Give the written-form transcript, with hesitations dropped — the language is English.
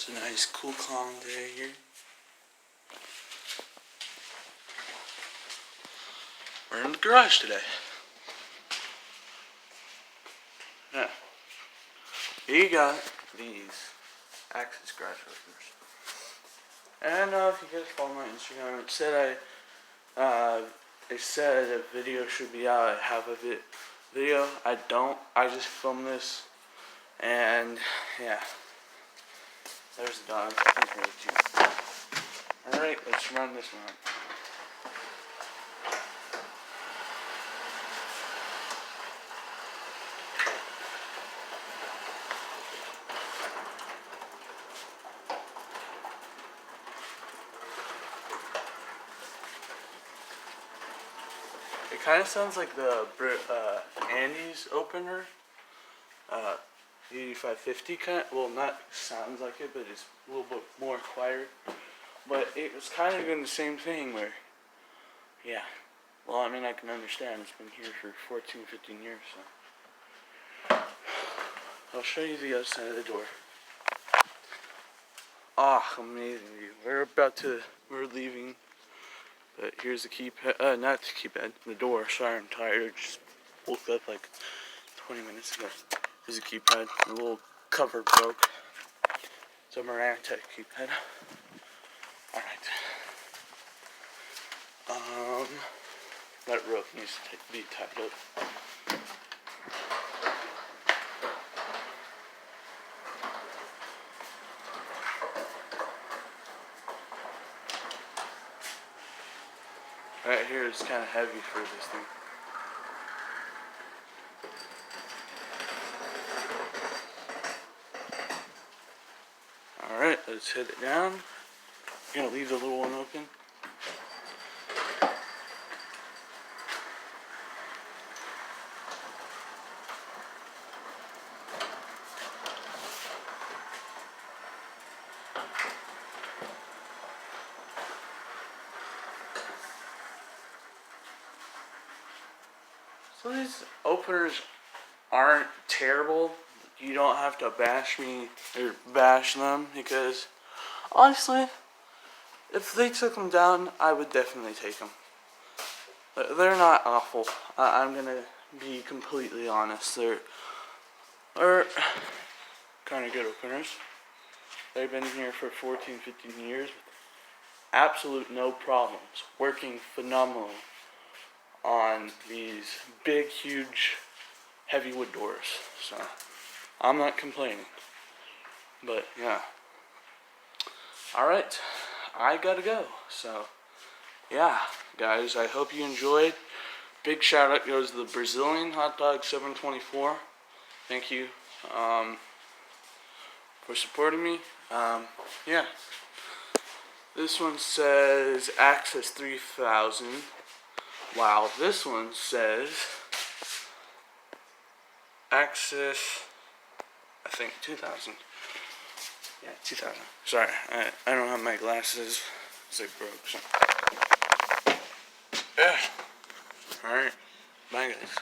It's a nice cool calm day here. We're in the garage today. Yeah. You got these Access garage openers. And if you guys follow my Instagram, it said a video should be out. I have a video. I don't. I just filmed this. And yeah. There's the dog. Alright, let's run this one. It kind of sounds like the Andes opener, 8550 kind. Well, not sounds like it, but it's a little bit more quieter. But it was kind of doing the same thing where, yeah. Well, I mean, I can understand. It's been here for 14, 15 years, so. I'll show you the other side of the door. Ah, amazing view. We're leaving. But here's the keypad, not the keypad, the door. Sorry, I'm tired. Just woke up like 20 minutes ago. Here's the keypad. The little cover broke. It's a marantec keypad. Alright. That rope needs to be tied up. Right here is kind of heavy for this thing. Alright, let's hit it down. I'm gonna leave the little one open. So these openers aren't terrible. You don't have to bash them, because honestly, if they took them down, I would definitely take them. They're not awful. I'm gonna be completely honest. They're kind of good openers. They've been here for 14, 15 years. Absolute no problems. Working phenomenal on these big, huge, heavy wood doors. So I'm not complaining. But yeah. Alright, I gotta go. So yeah, guys, I hope you enjoyed. Big shout out goes to the Brazilian Hot Dog 724. Thank you for supporting me. Yeah. This one says Access 3000. Wow, this one says Access, I think 2000. Yeah, 2000. Sorry, I don't have my glasses. They broke. So. Yeah. Alright. Bye, guys.